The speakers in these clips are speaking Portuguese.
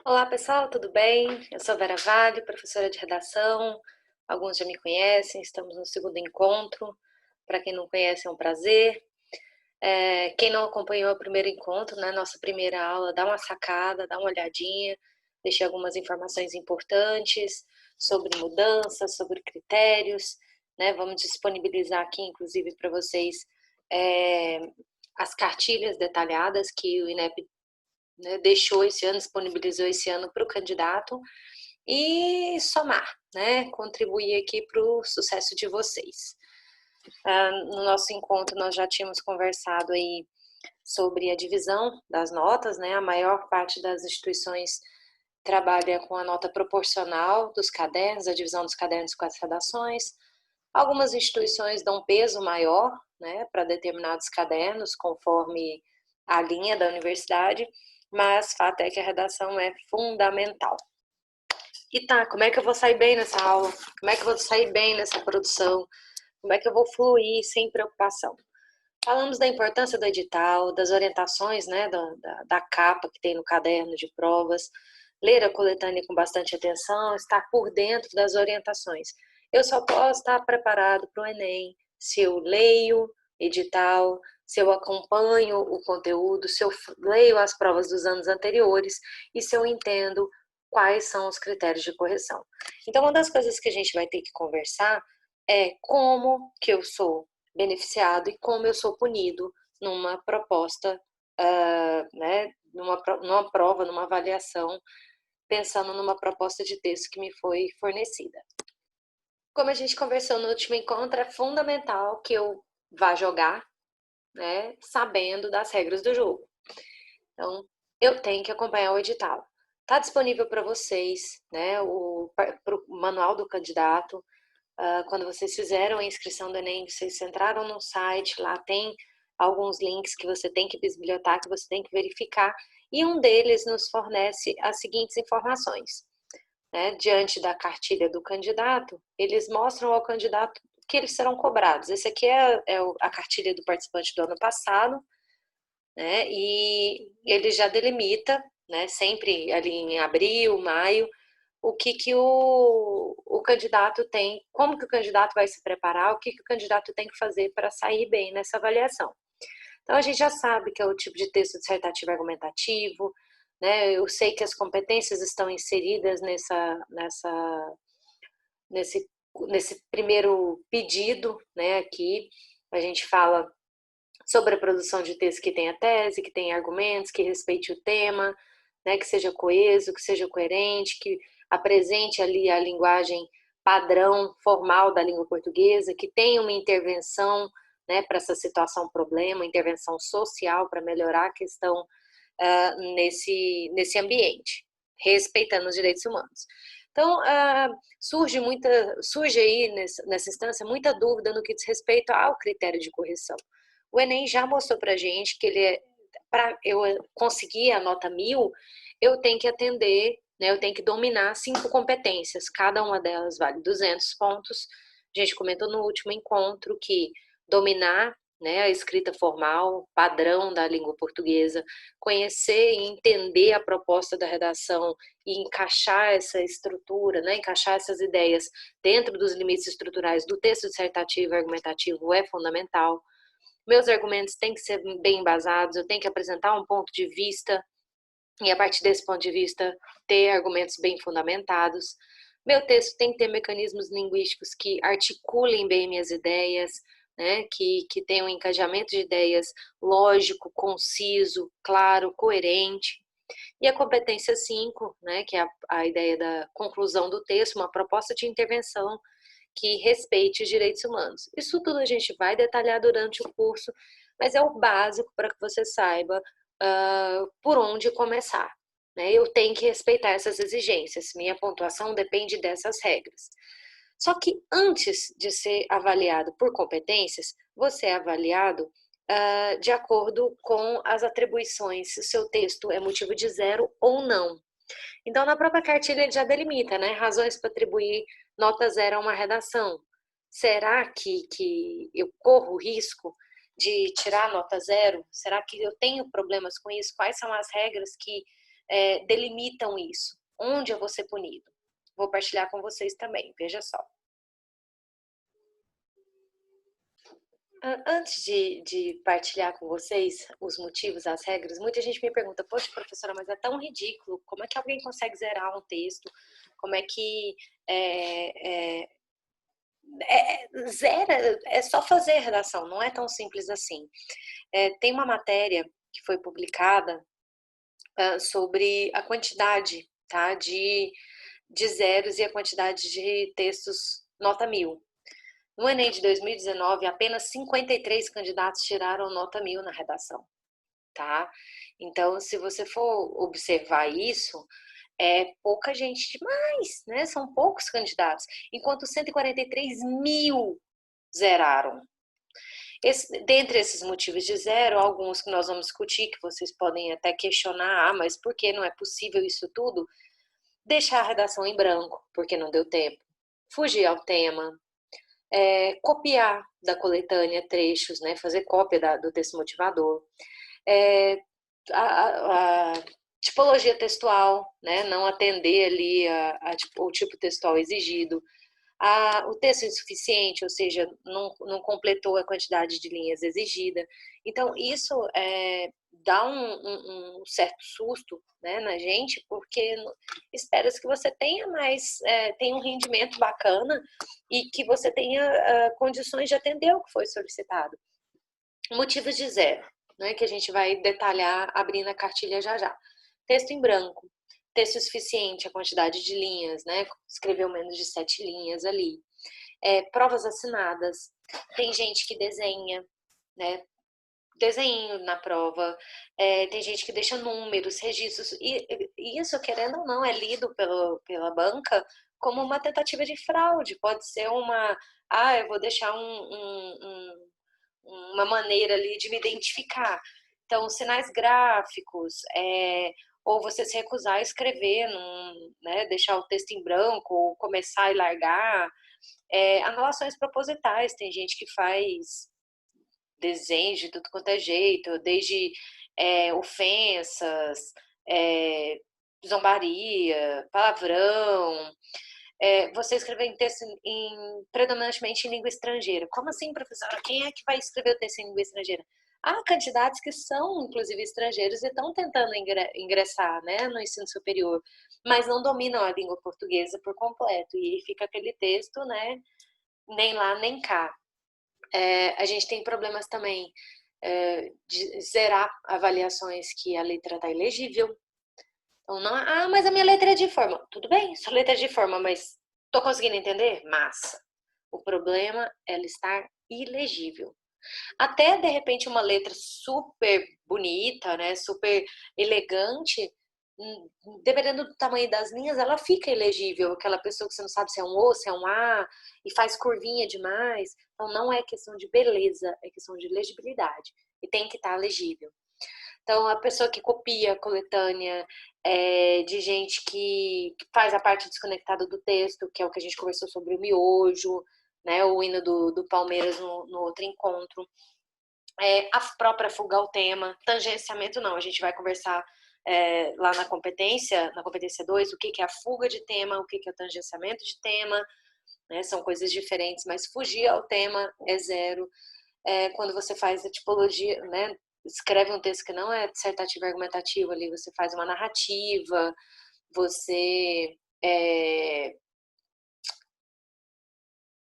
Olá pessoal, tudo bem? Eu sou Vera Vale, professora de redação. Alguns já me conhecem, estamos no segundo encontro. Para quem não conhece, é um prazer. Quem não acompanhou o primeiro encontro, né, nossa primeira aula, dá uma sacada, dá uma olhadinha. Deixei algumas informações importantes sobre mudanças, sobre critérios, né? Vamos disponibilizar aqui, inclusive, para vocês é, as cartilhas detalhadas que o INEP, né, deixou esse ano, disponibilizou esse ano para o candidato e somar, né, contribuir aqui para o sucesso de vocês. No nosso encontro nós já tínhamos conversado aí sobre a divisão das notas, né, a maior parte das instituições trabalha com a nota proporcional dos cadernos, a divisão dos cadernos com as redações. Algumas instituições dão peso maior, né, para determinados cadernos, conforme a linha da universidade, mas fato é que a redação é fundamental. E tá, como é que eu vou sair bem nessa aula? Como é que eu vou sair bem nessa produção? Como é que eu vou fluir sem preocupação? Falamos da importância do edital, das orientações, né, da capa que tem no caderno de provas, ler a coletânea com bastante atenção, estar por dentro das orientações. Eu só posso estar preparado para o Enem se eu leio edital, se eu acompanho o conteúdo, se eu leio as provas dos anos anteriores e se eu entendo quais são os critérios de correção. Então, uma das coisas que a gente vai ter que conversar é como que eu sou beneficiado e como eu sou punido numa proposta, né, numa prova, numa avaliação, pensando numa proposta de texto que me foi fornecida. Como a gente conversou no último encontro, é fundamental que eu vá jogar, né, sabendo das regras do jogo. Então, eu tenho que acompanhar o edital. Está disponível para vocês, né, pro manual do candidato. Quando vocês fizeram a inscrição do Enem, vocês entraram no site, lá tem alguns links que você tem que bisbilhotar, que você tem que verificar, e um deles nos fornece as seguintes informações. Né? Diante da cartilha do candidato, eles mostram ao candidato que eles serão cobrados. Esse aqui é a cartilha do participante do ano passado, né? E ele já delimita, né, sempre ali em abril, maio, o que o candidato tem, como que o candidato vai se preparar, o que o candidato tem que fazer para sair bem nessa avaliação. Então, a gente já sabe que é o tipo de texto dissertativo argumentativo, né? Eu sei que as competências estão inseridas nesse, nesse primeiro pedido, né? Aqui a gente fala sobre a produção de texto que tenha tese, que tenha argumentos, que respeite o tema, né, que seja coeso, que seja coerente, que apresente ali a linguagem padrão, formal da língua portuguesa, que tenha uma intervenção, né, para essa situação problema, intervenção social para melhorar a questão nesse ambiente, respeitando os direitos humanos. Então, surge aí nessa instância muita dúvida no que diz respeito ao critério de correção. O Enem já mostrou para a gente que para eu conseguir a nota 1000, eu tenho que atender, né, eu tenho que dominar 5 competências, cada uma delas vale 200 pontos. A gente comentou no último encontro que dominar, né, a escrita formal, padrão da língua portuguesa, conhecer e entender a proposta da redação e encaixar essa estrutura, né, encaixar essas ideias dentro dos limites estruturais do texto dissertativo e argumentativo é fundamental. Meus argumentos têm que ser bem embasados, eu tenho que apresentar um ponto de vista e, a partir desse ponto de vista, ter argumentos bem fundamentados. Meu texto tem que ter mecanismos linguísticos que articulem bem minhas ideias, né, que tenham um encadeamento de ideias lógico, conciso, claro, coerente. E a competência 5, né, que é a ideia da conclusão do texto, uma proposta de intervenção que respeite os direitos humanos. Isso tudo a gente vai detalhar durante o curso, mas é o básico para que você saiba por onde começar. Né? Eu tenho que respeitar essas exigências, minha pontuação depende dessas regras. Só que antes de ser avaliado por competências, você é avaliado de acordo com as atribuições, se o seu texto é motivo de 0 ou não. Então, na própria cartilha ele já delimita, né? Razões para atribuir nota 0 a uma redação. Será que eu corro o risco de tirar nota 0? Será que eu tenho problemas com isso? Quais são as regras que delimitam isso. Onde eu vou ser punido? Vou partilhar com vocês também, veja só. Antes de partilhar com vocês os motivos, as regras, muita gente me pergunta, poxa, professora, mas é tão ridículo, como é que alguém consegue zerar um texto? Como é que zera? É só fazer a redação, não é tão simples assim. Tem uma matéria que foi publicada sobre a quantidade, tá, de zeros e a quantidade de textos nota 1000. No Enem de 2019, apenas 53 candidatos tiraram nota 1000 na redação, tá? Então, se você for observar isso, é pouca gente demais, né? São poucos candidatos, enquanto 143 mil zeraram. Dentre esses motivos de zero, alguns que nós vamos discutir, que vocês podem até questionar, mas por que não é possível isso tudo? Deixar a redação em branco, porque não deu tempo. Fugir ao tema, copiar da coletânea trechos, né, fazer cópia do texto motivador, a tipologia textual, né, não atender ali o tipo textual exigido, o texto insuficiente, ou seja, não completou a quantidade de linhas exigida. Então, isso dá um certo susto, né, na gente, porque espera-se que você tenha tenha um rendimento bacana e que você tenha condições de atender o que foi solicitado. Motivos de zero, né, que a gente vai detalhar abrindo a cartilha já já. Texto em branco. Texto suficiente, a quantidade de linhas, né? Escreveu menos de 7 linhas ali. Provas assinadas. Tem gente que desenha, né? Desenho na prova. Tem gente que deixa números, registros. E isso, querendo ou não, é lido pela banca como uma tentativa de fraude. Pode ser eu vou deixar uma maneira ali de me identificar. Então, sinais gráficos, ou você se recusar a escrever, né, deixar o texto em branco, ou começar e largar. Anulações propositais, tem gente que faz desenhos de tudo quanto é jeito, desde ofensas, zombaria, palavrão. Você escrever em texto predominantemente em língua estrangeira. Como assim, professora? Quem é que vai escrever o texto em língua estrangeira? Há candidatos que são, inclusive, estrangeiros e estão tentando ingressar, né, no ensino superior, mas não dominam a língua portuguesa por completo. E aí fica aquele texto, né, nem lá nem cá. A gente tem problemas também de zerar avaliações que a letra está ilegível. Então, não, mas a minha letra é de forma. Tudo bem, sua letra é de forma, mas tô conseguindo entender? Massa. O problema é ela estar ilegível. Até, de repente, uma letra super bonita, né, super elegante, dependendo do tamanho das linhas, ela fica ilegível. Aquela pessoa que você não sabe se é um O, se é um A, e faz curvinha demais. Então, não é questão de beleza, é questão de legibilidade. E tem que estar legível. Então, a pessoa que copia a coletânea, de gente que faz a parte desconectada do texto, que é o que a gente conversou sobre o miojo, né, o hino do Palmeiras no outro encontro. A própria fuga ao tema, tangenciamento não, a gente vai conversar lá na competência 2, o que é a fuga de tema, o que é o tangenciamento de tema, né, são coisas diferentes, mas fugir ao tema é zero. Quando você faz a tipologia, né, escreve um texto que não é dissertativo e argumentativo ali, você faz uma narrativa, você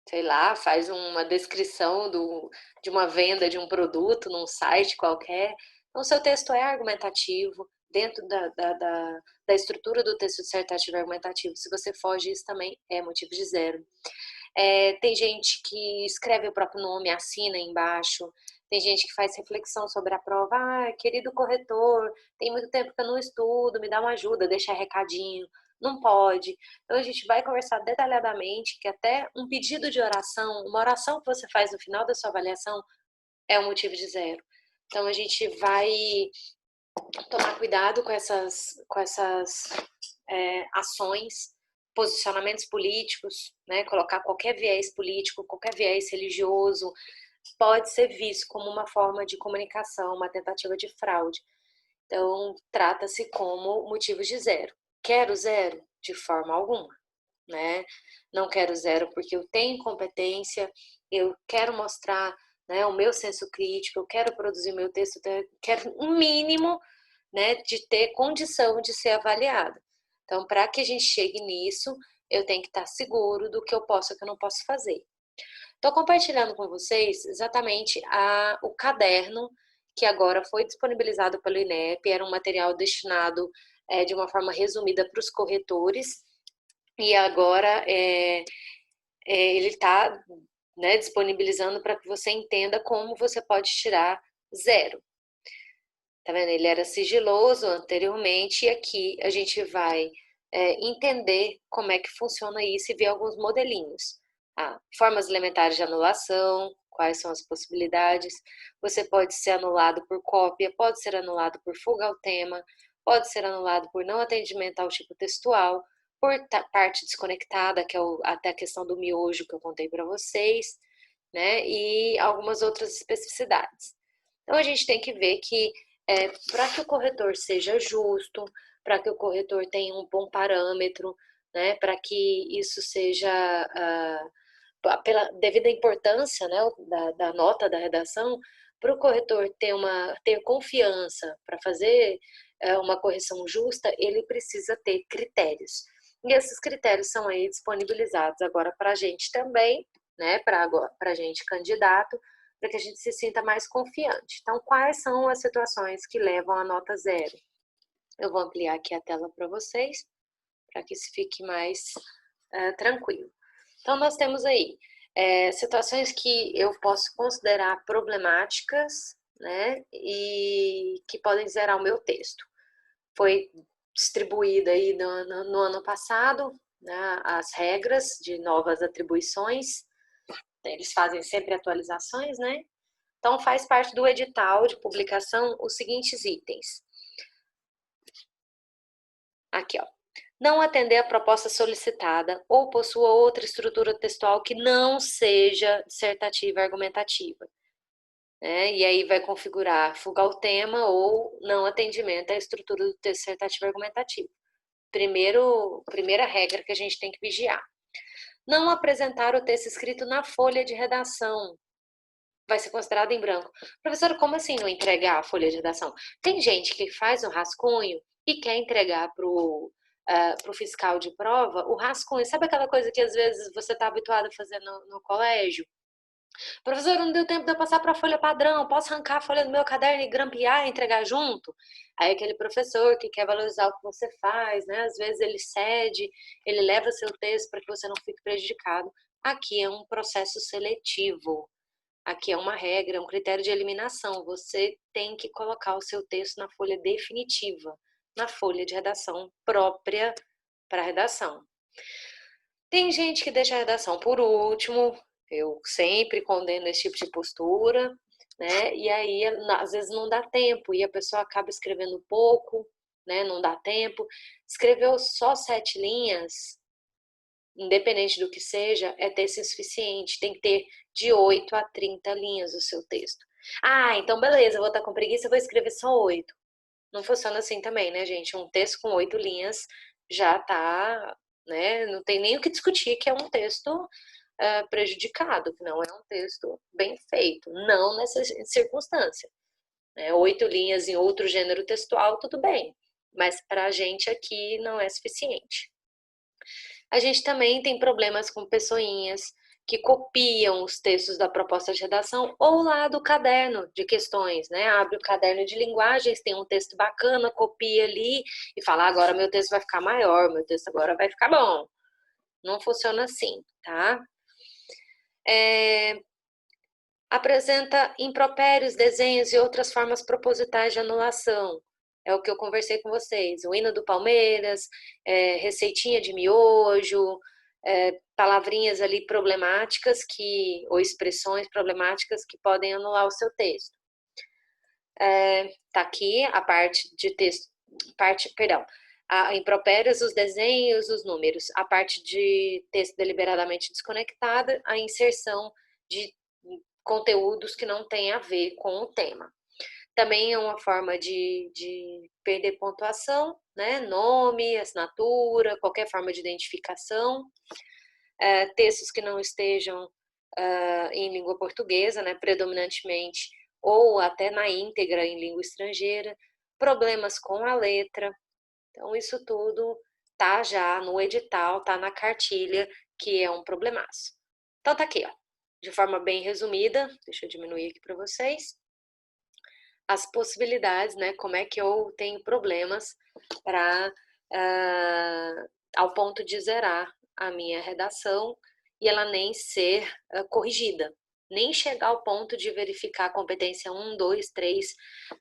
sei lá, faz uma descrição de uma venda de um produto num site qualquer. Então, seu texto é argumentativo, dentro da estrutura do texto dissertativo e argumentativo. Se você foge, isso também é motivo de zero. Tem gente que escreve o próprio nome, assina embaixo. Tem gente que faz reflexão sobre a prova. Querido corretor, tem muito tempo que eu não estudo, me dá uma ajuda, deixa recadinho. Não pode. Então, a gente vai conversar detalhadamente que até um pedido de oração, uma oração que você faz no final da sua avaliação, é um motivo de zero. Então, a gente vai tomar cuidado com essas ações, posicionamentos políticos, né? Colocar qualquer viés político, qualquer viés religioso, pode ser visto como uma forma de comunicação, uma tentativa de fraude. Então, trata-se como motivos de zero. Quero zero? De forma alguma, né? Não quero zero porque eu tenho competência, eu quero mostrar, né, o meu senso crítico, eu quero produzir meu texto, quero um mínimo, né, de ter condição de ser avaliada. Então, para que a gente chegue nisso, eu tenho que estar seguro do que eu posso e o que eu não posso fazer. Estou compartilhando com vocês exatamente o caderno que agora foi disponibilizado pelo INEP, era um material destinado de uma forma resumida para os corretores, e agora ele está, né, disponibilizando para que você entenda como você pode tirar zero. Tá vendo? Ele era sigiloso anteriormente, e aqui a gente vai entender como é que funciona isso e ver alguns modelinhos. Formas elementares de anulação, quais são as possibilidades. Você pode ser anulado por cópia, pode ser anulado por fuga ao tema, pode ser anulado por não atendimento ao tipo textual, por parte desconectada, que é até a questão do miojo que eu contei para vocês, né? E algumas outras especificidades. Então a gente tem que ver que para que o corretor seja justo, para que o corretor tenha um bom parâmetro, né, para que isso seja pela devida importância, né, da nota da redação, para o corretor ter confiança para fazer uma correção justa, ele precisa ter critérios. E esses critérios são aí disponibilizados agora para a gente também, né, para a gente candidato, para que a gente se sinta mais confiante. Então, quais são as situações que levam a nota zero? Eu vou ampliar aqui a tela para vocês, para que isso fique mais tranquilo. Então, nós temos aí situações que eu posso considerar problemáticas, né, e que podem zerar o meu texto. Foi distribuída aí no ano passado, né, as regras de novas atribuições. Eles fazem sempre atualizações, né? Então, faz parte do edital de publicação os seguintes itens. Aqui, ó. Não atender a proposta solicitada ou possua outra estrutura textual que não seja dissertativa e argumentativa. E aí vai configurar fuga ao tema ou não atendimento à estrutura do texto dissertativo e argumentativo. Primeira regra que a gente tem que vigiar. Não apresentar o texto escrito na folha de redação. Vai ser considerado em branco. Professor, como assim não entregar a folha de redação? Tem gente que faz o rascunho e quer entregar para o fiscal de prova o rascunho. Sabe aquela coisa que às vezes você está habituado a fazer no colégio? Professor, não deu tempo de eu passar para a folha padrão. Posso arrancar a folha do meu caderno e grampear e entregar junto? Aí aquele professor que quer valorizar o que você faz, né? Às vezes ele cede, ele leva seu texto para que você não fique prejudicado. Aqui é um processo seletivo. Aqui é uma regra, é um critério de eliminação. Você tem que colocar o seu texto na folha definitiva, na folha de redação própria para a redação. Tem gente que deixa a redação por último, eu sempre condeno esse tipo de postura, né? E aí, às vezes, não dá tempo e a pessoa acaba escrevendo pouco, né? Não dá tempo. Escreveu só 7 linhas, independente do que seja, é texto insuficiente. Tem que ter de 8 a 30 linhas o seu texto. Então beleza, eu vou estar com preguiça, eu vou escrever só 8. Não funciona assim também, né, gente? Um texto com 8 linhas já tá, né? Não tem nem o que discutir que é um texto prejudicado, que não é um texto bem feito. Não nessa circunstância. 8 linhas em outro gênero textual, tudo bem. Mas para a gente aqui não é suficiente. A gente também tem problemas com pessoinhas que copiam os textos da proposta de redação ou lá do caderno de questões, né? Abre o caderno de linguagens, tem um texto bacana, copia ali e fala, agora meu texto vai ficar maior, meu texto agora vai ficar bom. Não funciona assim, tá? Apresenta impropérios, desenhos e outras formas propositais de anulação. É o que eu conversei com vocês. O hino do Palmeiras, receitinha de miojo, palavrinhas ali problemáticas ou expressões problemáticas que podem anular o seu texto. Tá aqui a parte de texto, impropérios, os desenhos, os números. A parte de texto deliberadamente desconectada, a inserção de conteúdos que não têm a ver com o tema. Também é uma forma de perder pontuação, né? Nome, assinatura, qualquer forma de identificação. Textos que não estejam em língua portuguesa, né? Predominantemente, ou até na íntegra em língua estrangeira. Problemas com a letra. Então, isso tudo tá já no edital, tá na cartilha, que é um problemaço. Então, tá aqui, ó, de forma bem resumida, deixa eu diminuir aqui para vocês, as possibilidades, né, como é que eu tenho problemas para, ao ponto de zerar a minha redação e ela nem ser corrigida, nem chegar ao ponto de verificar a competência 1, 2, 3,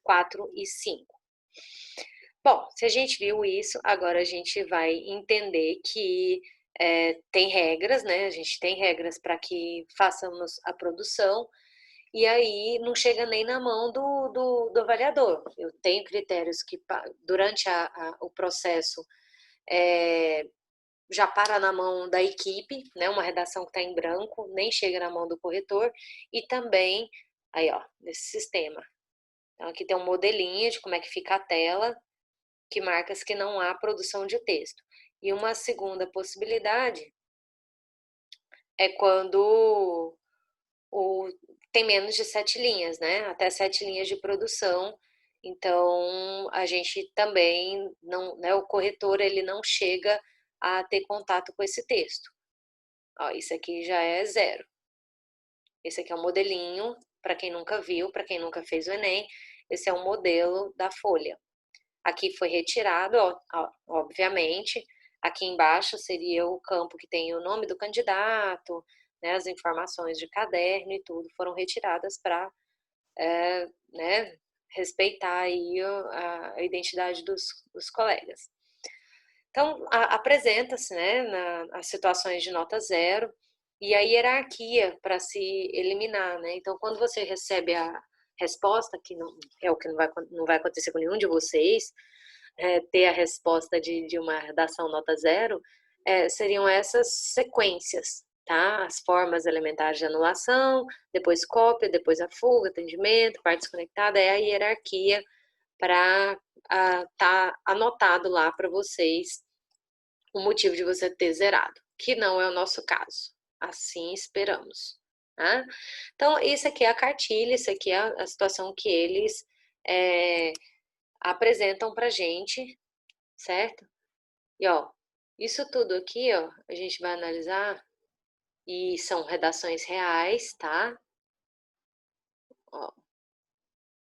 4 e 5. Bom, se a gente viu isso, agora a gente vai entender que tem regras, né? A gente tem regras para que façamos a produção, e aí não chega nem na mão do avaliador. Eu tenho critérios que, durante o processo, já para na mão da equipe, né? Uma redação que está em branco, nem chega na mão do corretor, e também, aí ó, nesse sistema. Então aqui tem um modelinho de como é que fica a tela, que marca que não há produção de texto. E uma segunda possibilidade é quando tem menos de 7 linhas, né? Até 7 linhas de produção. Então, a gente também não, né, o corretor ele não chega a ter contato com esse texto. Ó, isso aqui já é zero. Esse aqui é um modelinho, para quem nunca viu, para quem nunca fez o Enem, esse é um modelo da folha. Aqui foi retirado, obviamente. Aqui embaixo seria o campo que tem o nome do candidato, né, as informações de caderno e tudo foram retiradas para né, respeitar aí a identidade dos colegas. Então, apresenta-se, né, as situações de nota zero e a hierarquia para se eliminar, né? Então, quando você recebe a resposta, que não é o que não vai acontecer com nenhum de vocês, ter a resposta de uma redação nota zero, seriam essas sequências, tá? As formas elementares de anulação, depois cópia, depois a fuga, atendimento, parte desconectada, é a hierarquia para tá anotado lá para vocês o motivo de você ter zerado, que não é o nosso caso. Assim esperamos. Tá? Então, isso aqui é a cartilha, isso aqui é a situação que eles apresentam para gente, certo? E ó, isso tudo aqui, ó, a gente vai analisar e são redações reais, tá? Ó,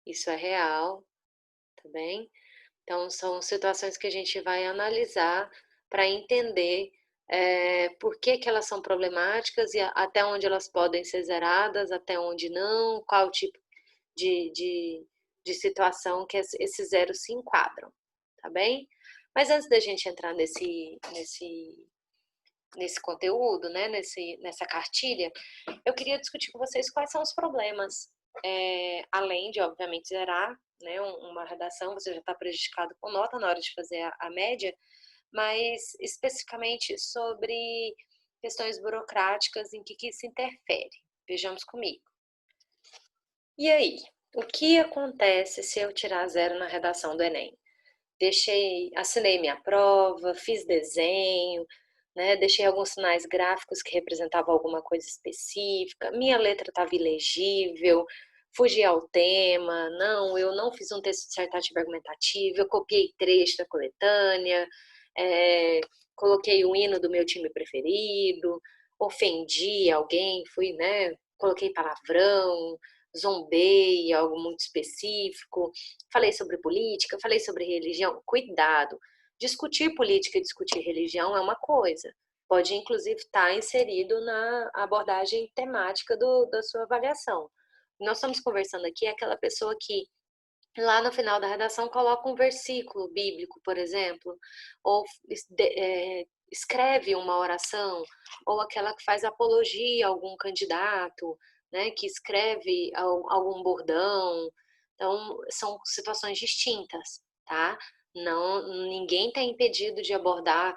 isso é real, tá bem? Então, são situações que a gente vai analisar para entender por que elas são problemáticas e até onde elas podem ser zeradas, até onde não, qual tipo de situação que esses zeros se enquadram, tá bem? Mas antes da gente entrar nesse conteúdo, né, nessa cartilha, eu queria discutir com vocês quais são os problemas, além de, obviamente, zerar, né, uma redação, você já está prejudicado com nota na hora de fazer a média, mas especificamente sobre questões burocráticas em que se interfere. Vejamos comigo. E aí, o que acontece se eu tirar zero na redação do Enem? Assinei minha prova, fiz desenho, né, deixei alguns sinais gráficos que representavam alguma coisa específica, minha letra estava ilegível, fugi ao tema, não, eu não fiz um texto dissertativo argumentativo, eu copiei trecho da coletânea, é, coloquei o hino do meu time preferido, ofendi alguém, né, coloquei palavrão, zombei algo muito específico, falei sobre política, falei sobre religião. Cuidado! Discutir política e discutir religião é uma coisa. Pode, inclusive, estar inserido na abordagem temática da sua avaliação. Nós estamos conversando aqui é aquela pessoa que, lá no final da redação, coloca um versículo bíblico, por exemplo, ou escreve uma oração, ou aquela que faz apologia a algum candidato, né, que escreve algum bordão. Então, são situações distintas, tá? Não, ninguém está impedido de abordar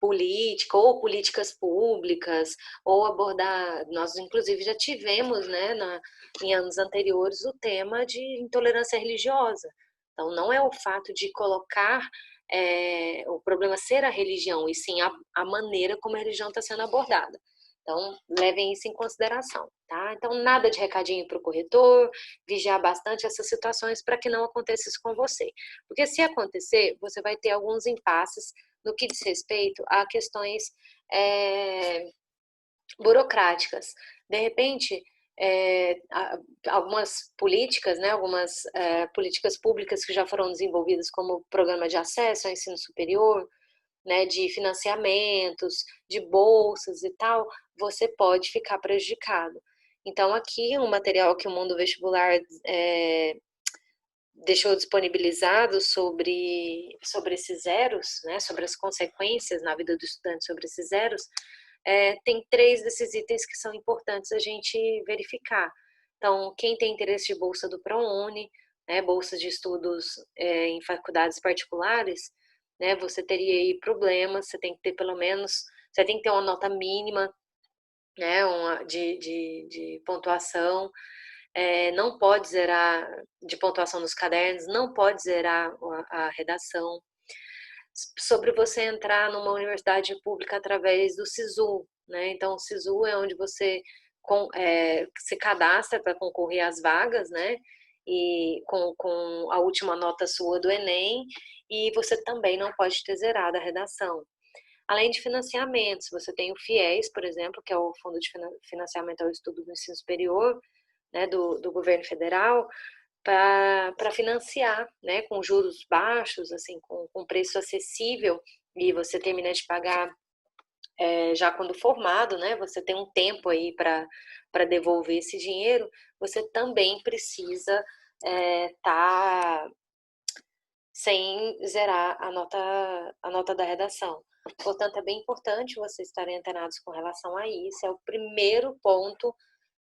política ou políticas públicas, ou abordar, nós inclusive já tivemos, né, em anos anteriores, o tema de intolerância religiosa. Então, não é o fato de colocar o problema ser a religião, e sim a maneira como a religião está sendo abordada. Então, levem isso em consideração, tá? Então, nada de recadinho para o corretor, vigiar bastante essas situações para que não aconteça isso com você. Porque se acontecer, você vai ter alguns impasses no que diz respeito a questões burocráticas. De repente, algumas políticas, né, algumas políticas públicas que já foram desenvolvidas, como o programa de acesso ao ensino superior, né, de financiamentos, de bolsas e tal, você pode ficar prejudicado. Então, aqui um material que o Mundo Vestibular deixou disponibilizado sobre esses zeros, né, sobre as consequências na vida do estudante sobre esses zeros, tem 3 desses itens que são importantes a gente verificar. Então, quem tem interesse de bolsa do ProUni, né, bolsas de estudos em faculdades particulares, né, você teria aí problemas, você tem que ter pelo menos, você tem que ter uma nota mínima, né, de pontuação, não pode zerar de pontuação nos cadernos, não pode zerar a redação. Sobre você entrar numa universidade pública através do SISU, né? Então, o SISU é onde você se cadastra para concorrer às vagas, né? E com a última nota sua do Enem, e você também não pode ter zerado a redação. Além de financiamentos, você tem o FIES, por exemplo, que é o Fundo de Financiamento ao Estudo do Ensino Superior, né, do governo federal, para financiar, né, com juros baixos, assim, com preço acessível, e você termina de pagar já quando formado, né, você tem um tempo aí para devolver esse dinheiro, você também precisa tá sem zerar a nota da redação. Portanto, é bem importante vocês estarem antenados com relação a isso, é o primeiro ponto,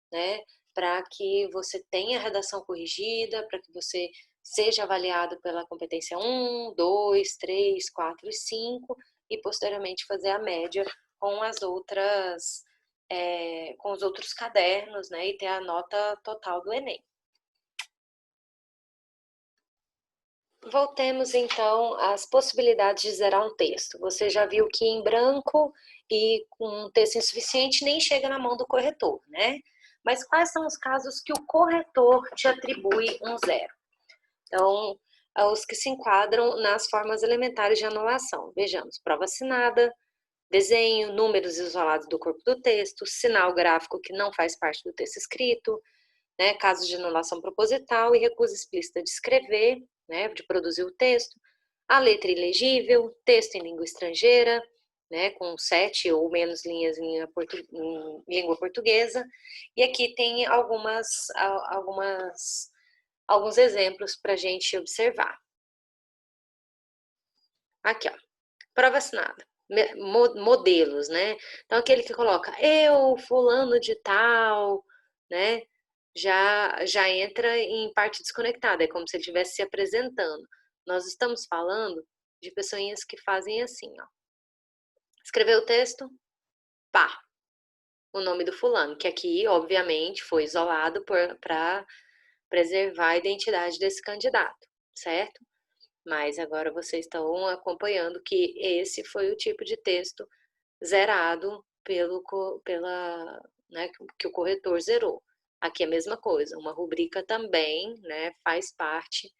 né, para que você tenha a redação corrigida, para que você seja avaliado pela competência 1, 2, 3, 4 e 5, e posteriormente fazer a média com as outras, com os outros cadernos, né, e ter a nota total do Enem. Voltemos então às possibilidades de zerar um texto. Você já viu que em branco e com um texto insuficiente nem chega na mão do corretor, né? Mas quais são os casos que o corretor te atribui um zero? Então, os que se enquadram nas formas elementares de anulação. Vejamos, prova assinada, desenho, números isolados do corpo do texto, sinal gráfico que não faz parte do texto escrito, né, casos de anulação proposital e recusa explícita de escrever, né, de produzir o texto, a letra ilegível, texto em língua estrangeira, né, com 7 ou menos linhas em língua portuguesa, e aqui tem alguns exemplos para a gente observar. Aqui, ó, prova assinada, modelos, né, então aquele que coloca eu, fulano de tal, né, já entra em parte desconectada, é como se ele estivesse se apresentando. Nós estamos falando de pessoinhas que fazem assim, ó. Escreveu o texto, pá, o nome do fulano, que aqui, obviamente, foi isolado para preservar a identidade desse candidato, certo? Mas agora vocês estão acompanhando que esse foi o tipo de texto zerado né, que o corretor zerou. Aqui é a mesma coisa, uma rubrica também, né, faz parte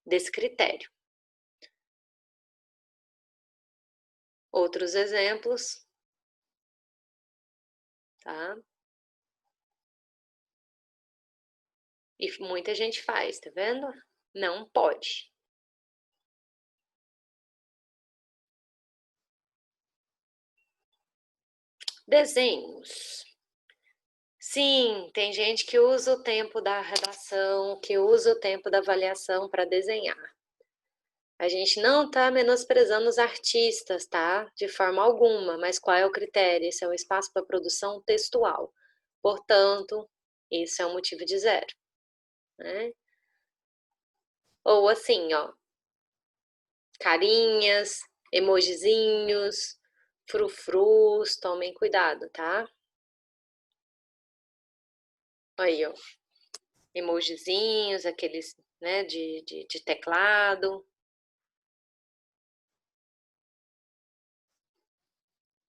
desse critério. Outros exemplos, tá? E muita gente faz, tá vendo? Não pode. Desenhos. Sim, tem gente que usa o tempo da redação, que usa o tempo da avaliação para desenhar. A gente não está menosprezando os artistas, tá? De forma alguma, mas qual é o critério? Esse é um espaço para produção textual. Portanto, isso é um motivo de zero, né? Ou assim, ó, carinhas, Emojizinhos, frufrus, tomem cuidado, tá? Aí, ó. Emojizinhos, aqueles, né, de teclado.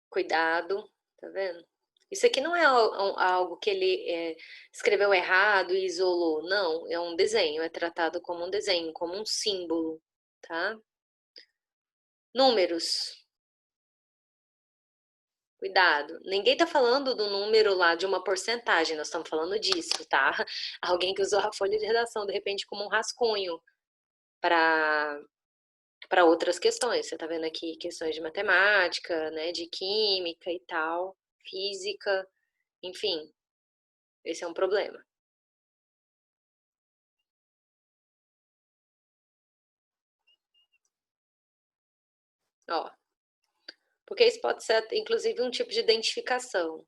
Cuidado, tá vendo? Isso aqui não é algo que ele escreveu errado e isolou, não. É um desenho, é tratado como um desenho, como um símbolo, tá? Números. Cuidado. Ninguém tá falando do número lá de uma porcentagem, nós estamos falando disso, tá? Alguém que usou a folha de redação, de repente, como um rascunho para outras questões. Você tá vendo aqui questões de matemática, né, de química e tal, física, enfim, esse é um problema. Ó, porque isso pode ser, inclusive, um tipo de identificação.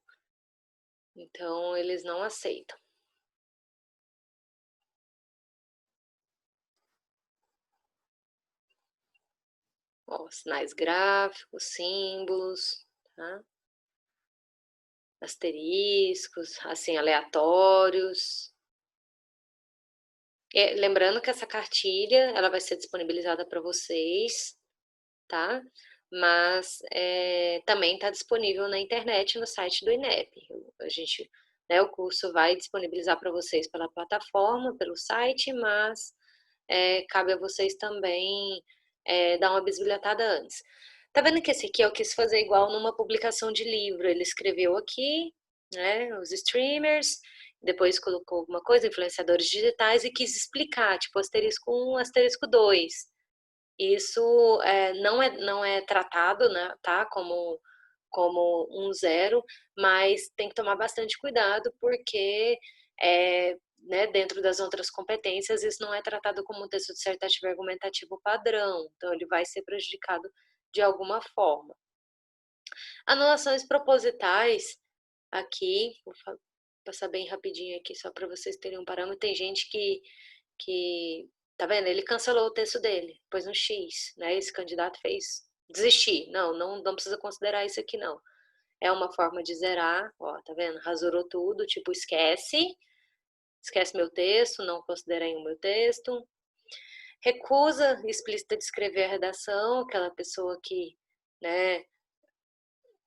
Então, eles não aceitam. Ó, sinais gráficos, símbolos, tá? Asteriscos, assim, aleatórios. Lembrando que essa cartilha, ela vai ser disponibilizada para vocês, tá? Mas também está disponível na internet, no site do INEP. A gente, né, o curso vai disponibilizar para vocês pela plataforma, pelo site, mas cabe a vocês também dar uma bisbilhotada antes. Tá vendo que esse aqui eu quis fazer igual numa publicação de livro? Ele escreveu aqui, né, os streamers, depois colocou alguma coisa, influenciadores digitais, e quis explicar, tipo, asterisco 1, asterisco 2. Isso não é tratado, né, tá, como um zero, mas tem que tomar bastante cuidado, porque né, dentro das outras competências, isso não é tratado como um texto dissertativo argumentativo padrão, então ele vai ser prejudicado de alguma forma. Anulações propositais, aqui, vou passar bem rapidinho aqui, só para vocês terem um parâmetro. Tem gente que tá vendo? Ele cancelou o texto dele, pôs um X, né? Esse candidato fez desistir. Não precisa considerar isso aqui, não. É uma forma de zerar, ó, tá vendo? Rasurou tudo, tipo, esquece meu texto, não considerem o meu texto. Recusa explícita de escrever a redação, aquela pessoa que, né,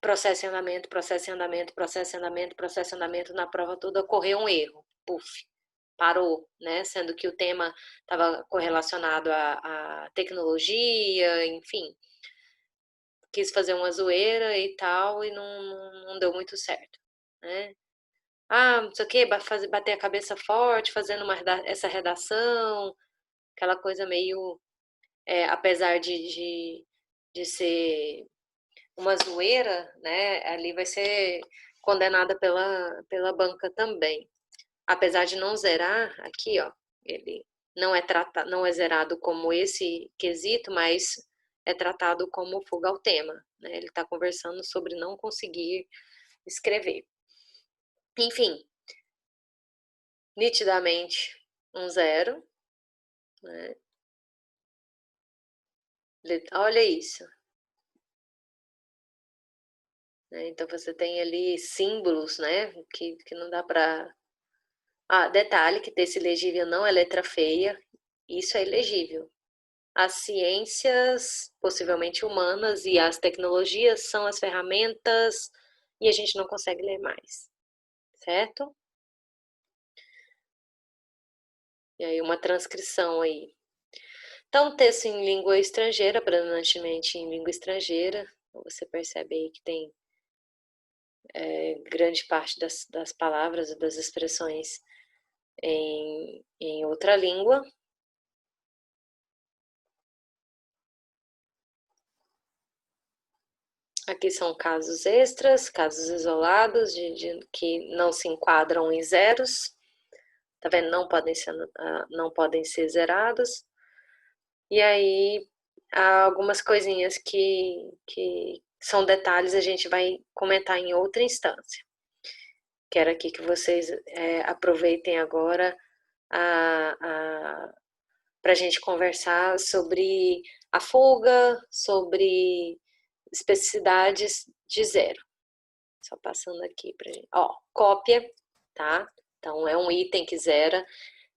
processo em andamento, processo em andamento, processo em andamento, processo em andamento, na prova toda ocorreu um erro, puf, parou, né? Sendo que o tema estava correlacionado à tecnologia, enfim, quis fazer uma zoeira e tal, e não deu muito certo, né? Ah, não sei o quê, bater a cabeça forte, fazendo essa redação, aquela coisa meio, apesar de ser uma zoeira, né, ali vai ser condenada pela banca também. Apesar de não zerar, aqui, ó, ele não é zerado como esse quesito, mas é tratado como fuga ao tema, né? Ele está conversando sobre não conseguir escrever. Enfim, nitidamente um zero, né? Olha isso. Né? Então você tem ali símbolos, né? Que não dá para. Ah, detalhe que texto ilegível não é letra feia, isso é ilegível. As ciências, possivelmente humanas, e as tecnologias são as ferramentas e a gente não consegue ler mais, certo? E aí uma transcrição aí. Então, texto em língua estrangeira, predominantemente em língua estrangeira, você percebe aí que tem grande parte das palavras e das expressões em outra língua. Aqui são casos extras, casos isolados, que não se enquadram em zeros. Tá vendo? Não podem ser zerados. E aí, há algumas coisinhas que são detalhes, a gente vai comentar em outra instância. Quero aqui que vocês aproveitem agora para a gente conversar sobre a fuga, sobre especificidades de zero. Só passando aqui pra gente. Ó, cópia, tá? Então, é um item que zera,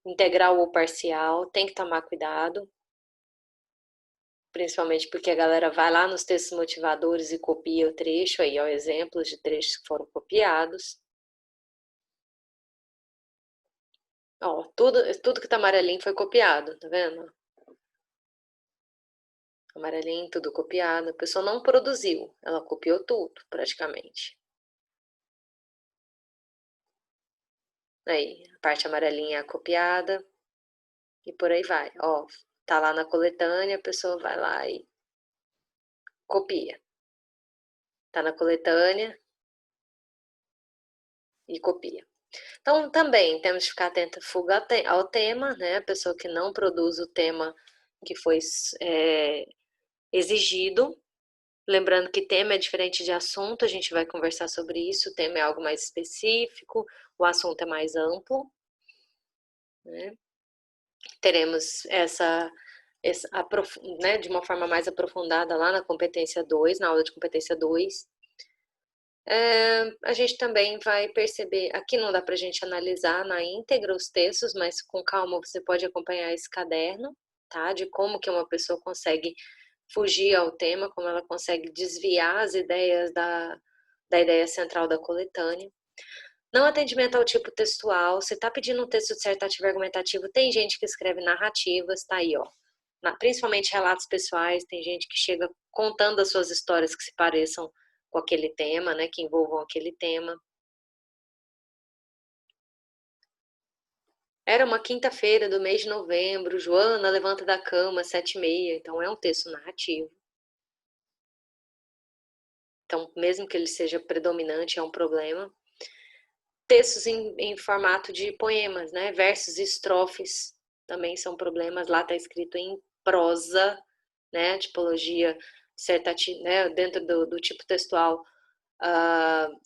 integral ou parcial, tem que tomar cuidado, principalmente porque a galera vai lá nos textos motivadores e copia o trecho, aí, ó, exemplos de trechos que foram copiados. Ó, tudo que tá amarelinho foi copiado, tá vendo? Amarelinho, tudo copiado. A pessoa não produziu, ela copiou tudo, praticamente. Aí, a parte amarelinha é copiada e por aí vai. Ó, tá lá na coletânea, a pessoa vai lá e copia. Tá na coletânea e copia. Então, também temos que ficar atento à fuga ao tema, né? A pessoa que não produz o tema que foi exigido. Lembrando que tema é diferente de assunto, a gente vai conversar sobre isso. O tema é algo mais específico, o assunto é mais amplo, né? Teremos né, de uma forma mais aprofundada lá na competência 2, na aula de competência 2. A gente também vai perceber, aqui não dá para a gente analisar na íntegra os textos, mas com calma você pode acompanhar esse caderno, tá? De como que uma pessoa consegue fugir ao tema, como ela consegue desviar as ideias da ideia central da coletânea. Não atendimento ao tipo textual, se está pedindo um texto dissertativo e argumentativo, tem gente que escreve narrativas, tá aí, ó. Principalmente relatos pessoais, tem gente que chega contando as suas histórias que se pareçam com aquele tema, né, que envolvam aquele tema. Era uma quinta-feira do mês de novembro, Joana levanta da cama, 7h30, então é um texto narrativo. Então, mesmo que ele seja predominante, é um problema. Textos em formato de poemas, né, versos e estrofes, também são problemas. Lá está escrito em prosa, né, tipologia dissertativa, né, dentro do tipo textual.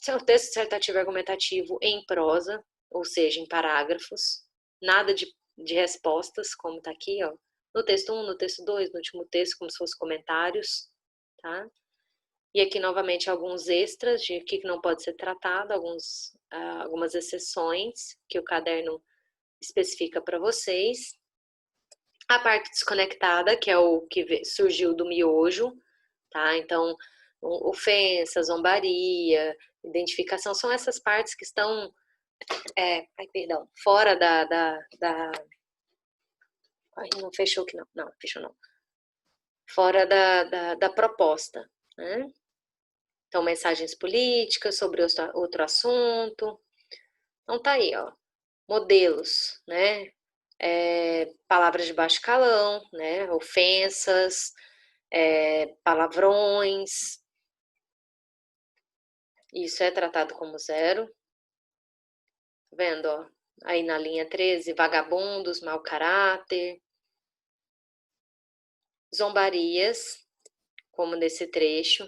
Seu texto dissertativo argumentativo em prosa, ou seja, em parágrafos, nada de respostas, como está aqui, ó, no texto 1, no texto 2, no último texto, como se fossem comentários, tá? E aqui, novamente, alguns extras de o que não pode ser tratado, algumas exceções que o caderno especifica para vocês. A parte desconectada, que é o que surgiu do miojo, tá? Então, ofensa, zombaria, identificação, são essas partes que estão, fora ai, não fechou aqui não, fechou não. Fora da proposta, né? Então, mensagens políticas sobre outro assunto. Então, tá aí, ó. Modelos, né? Palavras de baixo calão, né? Ofensas, palavrões. Isso é tratado como zero. Tá vendo, ó? Aí na linha 13, vagabundos, mau caráter. Zombarias, como nesse trecho.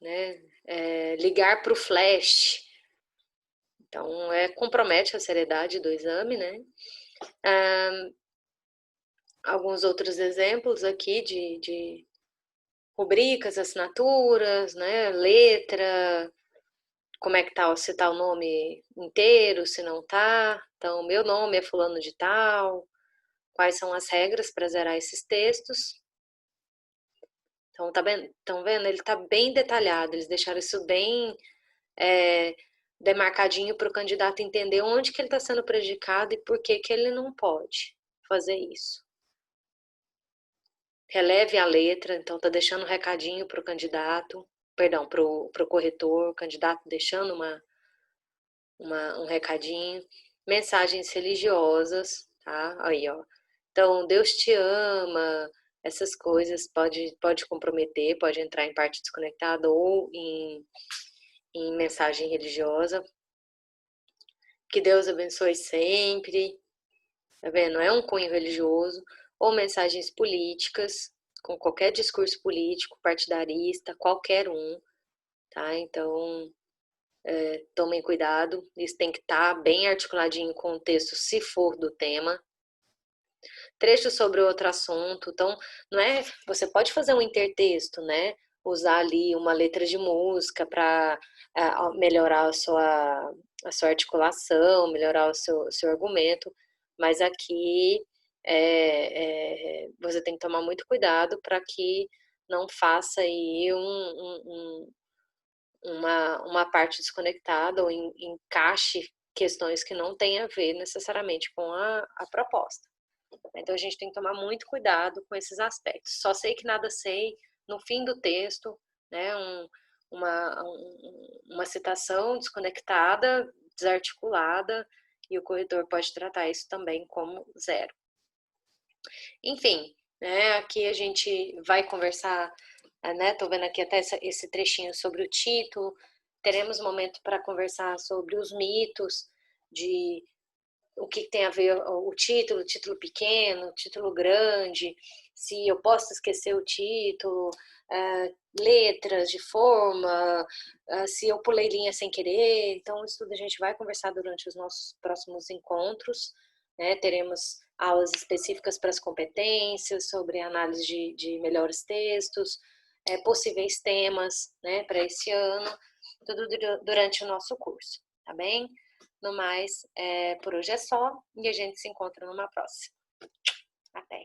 Né? Ligar para o flash. Então, compromete a seriedade do exame, né? Alguns outros exemplos aqui de rubricas, assinaturas, né? Letra, como é que tá, se tá o nome inteiro, se não tá. Então, meu nome é fulano de tal. Quais são as regras para zerar esses textos? Então, estão vendo? Ele está bem detalhado, eles deixaram isso bem demarcadinho para o candidato entender onde que ele está sendo prejudicado e por que que ele não pode fazer isso. Releve a letra, então está deixando um recadinho para o candidato, perdão, para o corretor, o candidato deixando um recadinho. Mensagens religiosas, tá? Aí, ó. Então, Deus te ama, essas coisas pode comprometer, pode entrar em parte desconectada ou em mensagem religiosa. Que Deus abençoe sempre, tá vendo? É um cunho religioso. Ou mensagens políticas, com qualquer discurso político, partidarista, qualquer um. tá? Então, tomem cuidado, isso tem que estar bem articuladinho com o texto, se for do tema. Trecho sobre outro assunto, então, não é, você pode fazer um intertexto, né? Usar ali uma letra de música para melhorar a sua articulação, melhorar o seu argumento, mas aqui você tem que tomar muito cuidado para que não faça aí uma parte desconectada ou encaixe questões que não têm a ver necessariamente com a proposta. Então a gente tem que tomar muito cuidado com esses aspectos. Só sei que nada sei, no fim do texto, né, uma citação desconectada, desarticulada, e o corretor pode tratar isso também como zero. Enfim, né, aqui a gente vai conversar, né, tô vendo aqui até esse trechinho sobre o título, teremos um momento para conversar sobre os mitos de o que tem a ver o título pequeno, título grande, se eu posso esquecer o título, letras de forma, se eu pulei linha sem querer. Então, isso tudo a gente vai conversar durante os nossos próximos encontros, né? Teremos aulas específicas para as competências, sobre análise de melhores textos, possíveis temas, né, para esse ano, tudo durante o nosso curso, tá bem? No mais, por hoje é só e a gente se encontra numa próxima. Até!